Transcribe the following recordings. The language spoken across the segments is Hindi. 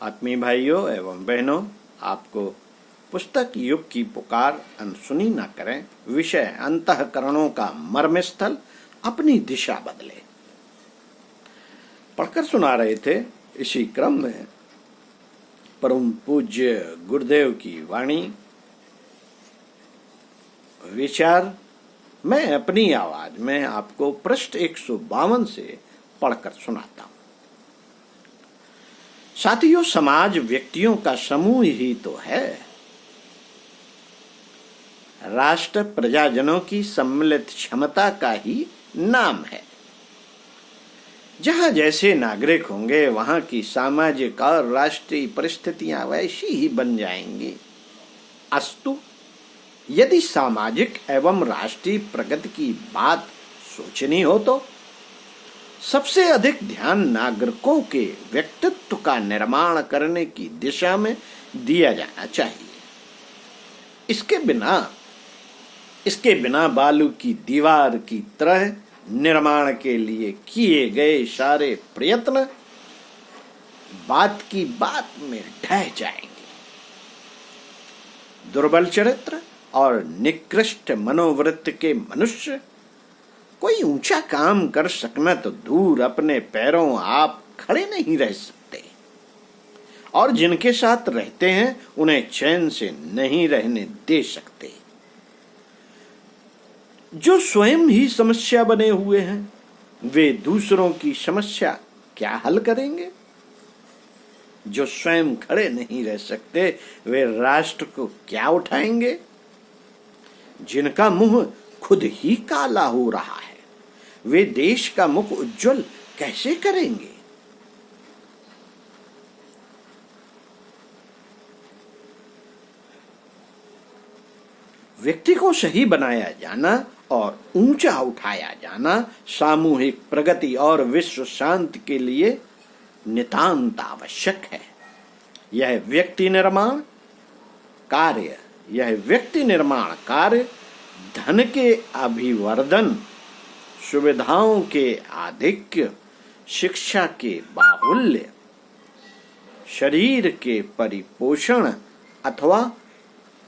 आत्मीय भाइयों एवं बहनों, आपको पुस्तक युग की पुकार अनसुनी न करें। विषय अंतःकरणों का मर्म स्थल, अपनी दिशा बदले, पढ़कर सुना रहे थे। इसी क्रम में परम पूज्य गुरुदेव की वाणी विचार मैं अपनी आवाज में आपको पृष्ठ 152 से पढ़कर सुनाता हूं। साथियों, समाज व्यक्तियों का समूह ही तो है। राष्ट्र प्रजाजनों की सम्मिलित क्षमता का ही नाम है। जहां जैसे नागरिक होंगे, वहां की सामाजिक और राष्ट्रीय परिस्थितियां वैसी ही बन जाएंगी। अस्तु, यदि सामाजिक एवं राष्ट्रीय प्रगति की बात सोचनी हो तो सबसे अधिक ध्यान नागरिकों के व्यक्तित्व का निर्माण करने की दिशा में दिया जाना चाहिए। इसके बिना बालू की दीवार की तरह निर्माण के लिए किए गए सारे प्रयत्न बात की बात में ढह जाएंगे। दुर्बल चरित्र और निकृष्ट मनोवृत्ति के मनुष्य कोई ऊंचा काम कर सकना तो दूर, अपने पैरों आप खड़े नहीं रह सकते, और जिनके साथ रहते हैं उन्हें चैन से नहीं रहने दे सकते। जो स्वयं ही समस्या बने हुए हैं, वे दूसरों की समस्या क्या हल करेंगे? जो स्वयं खड़े नहीं रह सकते, वे राष्ट्र को क्या उठाएंगे? जिनका मुंह खुद ही काला हो रहा है, वे देश का मुख उज्जवल कैसे करेंगे? व्यक्ति को सही बनाया जाना और ऊंचा उठाया जाना सामूहिक प्रगति और विश्व शांति के लिए नितांत आवश्यक है। यह व्यक्ति निर्माण कार्य धन के अभिवर्धन, सुविधाओं के आधिक्य, शिक्षा के बाहुल्य, शरीर के परिपोषण अथवा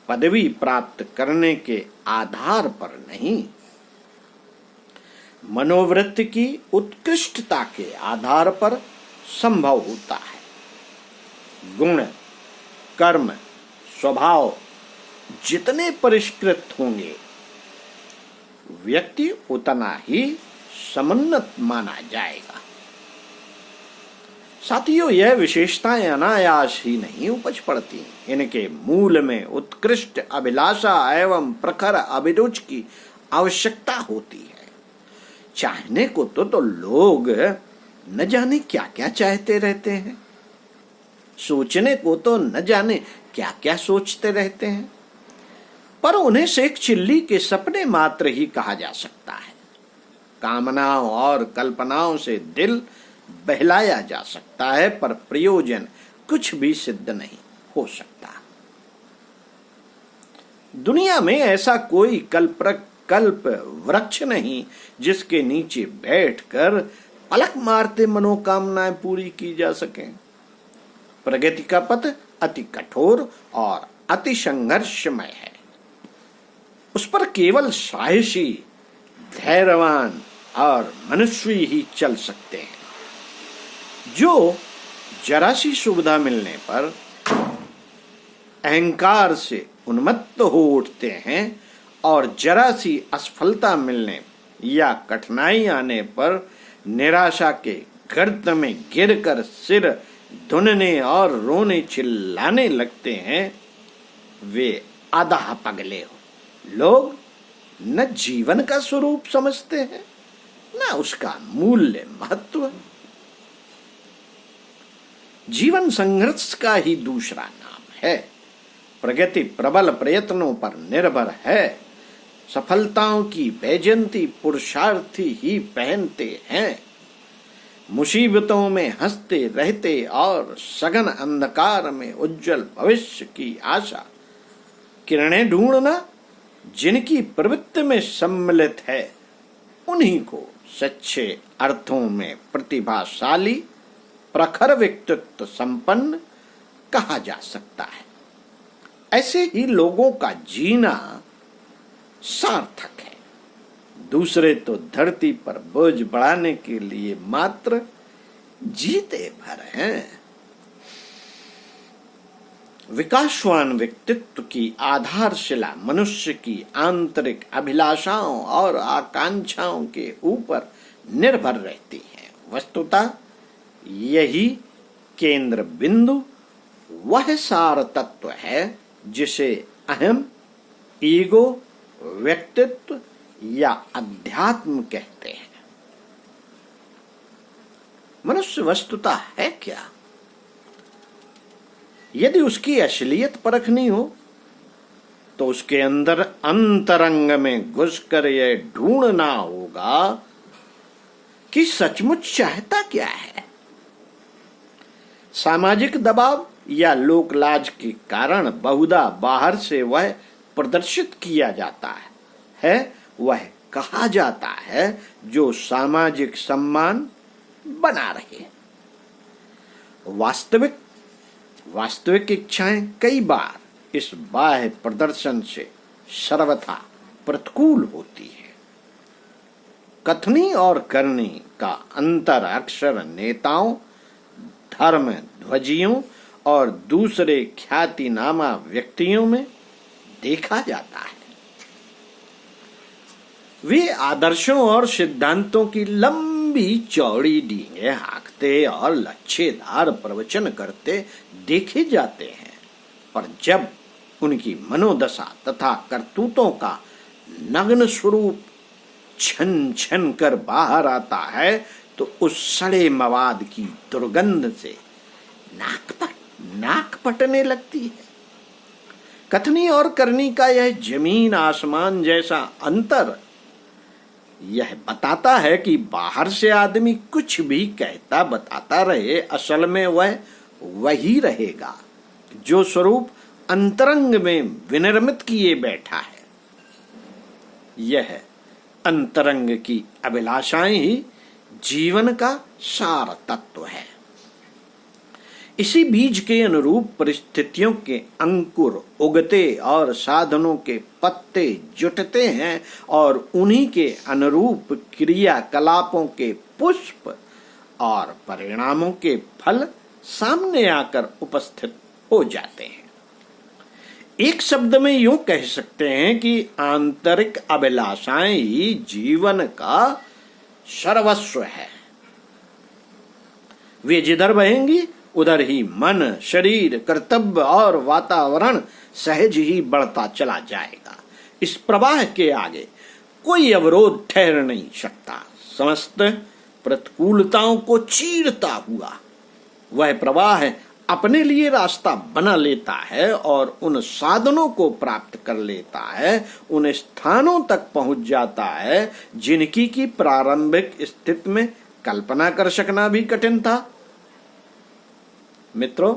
पदवी प्राप्त करने के आधार पर नहीं, मनोवृत्ति की उत्कृष्टता के आधार पर संभव होता है। गुण, कर्म, स्वभाव जितने परिष्कृत होंगे, व्यक्ति उतना ही समुन्नत माना जाएगा। साथियों, यह विशेषताएं अनायास ही नहीं उपज पड़ती। इनके मूल में उत्कृष्ट अभिलाषा एवं प्रखर अभिरुचि की आवश्यकता होती है। चाहने को तो लोग न जाने क्या क्या चाहते रहते हैं, सोचने को तो न जाने क्या क्या सोचते रहते हैं, पर उन्हें शेख चिल्ली के सपने मात्र ही कहा जा सकता है। कामनाओं और कल्पनाओं से दिल बहलाया जा सकता है, पर प्रयोजन कुछ भी सिद्ध नहीं हो सकता। दुनिया में ऐसा कोई कल्प वृक्ष नहीं जिसके नीचे बैठकर पलक मारते मनोकामनाएं पूरी की जा सकें। प्रगति का पथ अति कठोर और अति संघर्षमय है। उस पर केवल साहसी, धैर्यवान और मनुष्य ही चल सकते हैं, जो जरा सी सुविधा मिलने पर अहंकार से उन्मत्त हो उठते हैं और जरा सी असफलता मिलने या कठिनाई आने पर निराशा के गर्त में गिरकर सिर धुनने और रोने चिल्लाने लगते हैं। वे अधः पगले हो। लोग न जीवन का स्वरूप समझते हैं, न उसका मूल्य महत्व। जीवन संघर्ष का ही दूसरा नाम है। प्रगति प्रबल प्रयत्नों पर निर्भर है। सफलताओं की वैजयंती पुरुषार्थी ही पहनते हैं। मुसीबतों में हंसते रहते और सघन अंधकार में उज्जवल भविष्य की आशा किरणें ढूंढना जिनकी प्रवृत्ति में सम्मिलित है, उन्हीं को सच्चे अर्थों में प्रतिभाशाली, प्रखर व्यक्तित्व संपन्न कहा जा सकता है। ऐसे ही लोगों का जीना सार्थक है। दूसरे तो धरती पर बोझ बढ़ाने के लिए मात्र जीते भर हैं। विकासवान व्यक्तित्व की आधारशिला मनुष्य की आंतरिक अभिलाषाओं और आकांक्षाओं के ऊपर निर्भर रहती है। वस्तुतः यही केंद्र बिंदु वह सार तत्व है जिसे अहम, ईगो, व्यक्तित्व या अध्यात्म कहते हैं। मनुष्य वस्तुतः है क्या? यदि उसकी असलियत परखनी हो तो उसके अंदर अंतरंग में घुसकर यह ढूंढना होगा कि सचमुच चाहता क्या है। सामाजिक दबाव या लोकलाज के कारण बहुधा बाहर से वह प्रदर्शित किया जाता है, वह कहा जाता है जो सामाजिक सम्मान बना रहे। वास्तविक इच्छाएं कई बार इस बाह्य प्रदर्शन से सर्वथा प्रतिकूल होती है। कथनी और करनी का अंतर अक्सर नेताओं, धर्म ध्वजियों और दूसरे ख्यातिनामा व्यक्तियों में देखा जाता है। वे आदर्शों और सिद्धांतों की लंबी चौड़ी डींगे हाँकते और लच्छेदार प्रवचन करते देखे जाते हैं, पर जब उनकी मनोदशा तथा करतूतों का नग्न स्वरूप छन छन कर बाहर आता है तो उस सड़े मवाद की दुर्गंध से नाक पटने लगती है। कथनी और करनी का यह जमीन आसमान जैसा अंतर यह बताता है कि बाहर से आदमी कुछ भी कहता बताता रहे, असल में वह वही रहेगा जो स्वरूप अंतरंग में विनिर्मित किए बैठा है। यह अंतरंग की अभिलाषाएं ही जीवन का सार तत्व है। इसी बीज के अनुरूप परिस्थितियों के अंकुर उगते और साधनों के पत्ते जुटते हैं और उन्हीं के अनुरूप क्रियाकलापों के पुष्प और परिणामों के फल सामने आकर उपस्थित हो जाते हैं। एक शब्द में यूं कह सकते हैं कि आंतरिक अभिलाषाएं ही जीवन का सर्वस्व है। वे जिधर बहेंगी उधर ही मन, शरीर, कर्तव्य और वातावरण सहज ही बढ़ता चला जाएगा। इस प्रवाह के आगे कोई अवरोध ठहर नहीं सकता। समस्त प्रतिकूलताओं को चीरता हुआ वह प्रवाह अपने लिए रास्ता बना लेता है और उन साधनों को प्राप्त कर लेता है, उन स्थानों तक पहुंच जाता है जिनकी की प्रारंभिक स्थिति में कल्पना कर सकना भी कठिन था। मित्रों,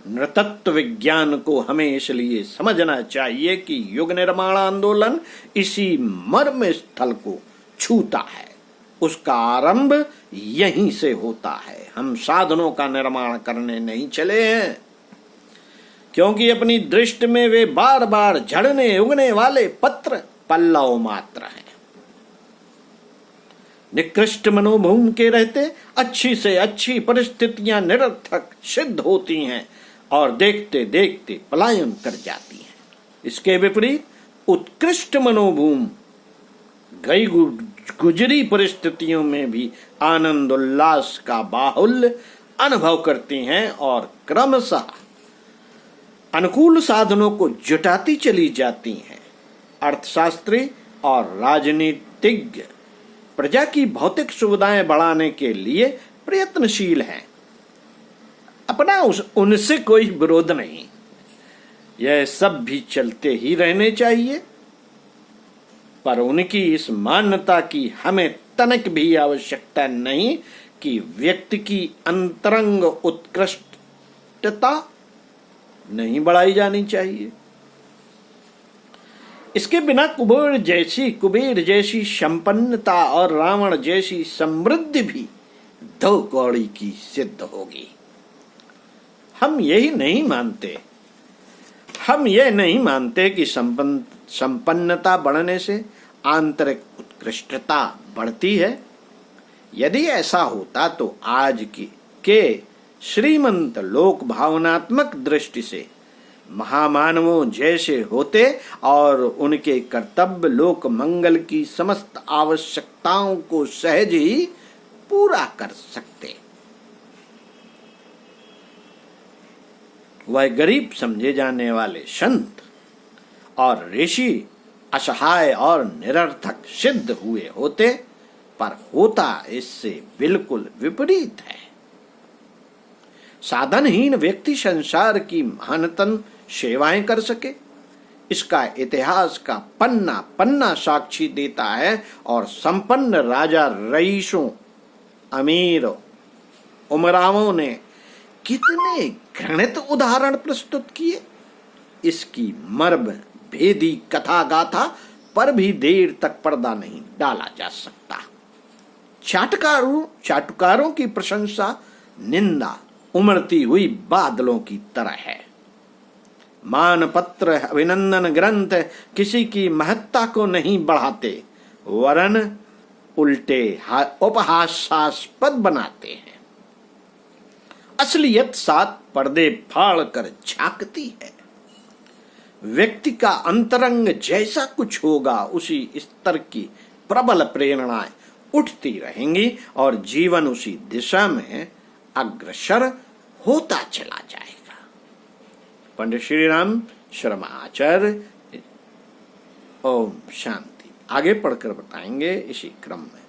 नृतत्व विज्ञान को हमें इसलिए समझना चाहिए कि युग निर्माण आंदोलन इसी मर्म स्थल को छूता है। उसका आरंभ यहीं से होता है। हम साधनों का निर्माण करने नहीं चले हैं, क्योंकि अपनी दृष्टि में वे बार बार झड़ने उगने वाले पत्र पल्लव मात्र हैं। निकृष्ट मनोभूमि के रहते अच्छी से अच्छी परिस्थितियां निरर्थक सिद्ध होती हैं और देखते देखते पलायन कर जाती हैं। इसके विपरीत उत्कृष्ट मनोभूमि गई गुजरी परिस्थितियों में भी आनंद उल्लास का बाहुल्य अनुभव करती हैं और क्रमशः अनुकूल साधनों को जुटाती चली जाती हैं। अर्थशास्त्री और राजनीतिज्ञ प्रजा की भौतिक सुविधाएं बढ़ाने के लिए प्रयत्नशील हैं। अपना उनसे कोई विरोध नहीं, यह सब भी चलते ही रहने चाहिए, पर उनकी इस मान्यता की हमें तनक भी आवश्यकता नहीं कि व्यक्ति की अंतरंग उत्कृष्टता नहीं बढ़ाई जानी चाहिए। इसके बिना कुबेर जैसी संपन्नता और रावण जैसी समृद्धि भी दो कौड़ी की सिद्ध होगी। हम यही नहीं मानते हम ये नहीं मानते कि संपन्नता बढ़ने से आंतरिक उत्कृष्टता बढ़ती है। यदि ऐसा होता तो आज के श्रीमंत लोक भावनात्मक दृष्टि से महामानवों जैसे होते और उनके कर्तव्य लोक मंगल की समस्त आवश्यकताओं को सहज ही पूरा कर सकते। वह गरीब समझे जाने वाले संत और ऋषि असहाय और निरर्थक सिद्ध हुए होते, पर होता इससे बिल्कुल विपरीत है। साधनहीन व्यक्ति संसार की महानतम सेवाएं कर सके, इसका इतिहास का पन्ना पन्ना साक्षी देता है। और संपन्न राजा रईसों अमीर उमरावों ने कितने घृणित उदाहरण प्रस्तुत किए, इसकी मर्म भेदी कथा गाथा पर भी देर तक पर्दा नहीं डाला जा सकता। चाटुकारों की प्रशंसा निंदा उमड़ती हुई बादलों की तरह है। मानपत्र अभिनंदन ग्रंथ किसी की महत्ता को नहीं बढ़ाते, वरन उल्टे उपहासास्पद बनाते हैं। असलियत सात पर्दे फाड़ कर झांकती है। व्यक्ति का अंतरंग जैसा कुछ होगा, उसी स्तर की प्रबल प्रेरणाएं उठती रहेंगी और जीवन उसी दिशा में अग्रसर होता चला जाएगा। पंडित श्री राम शर्मा आचार्य। ओम शांति। आगे पढ़कर बताएंगे इसी क्रम में।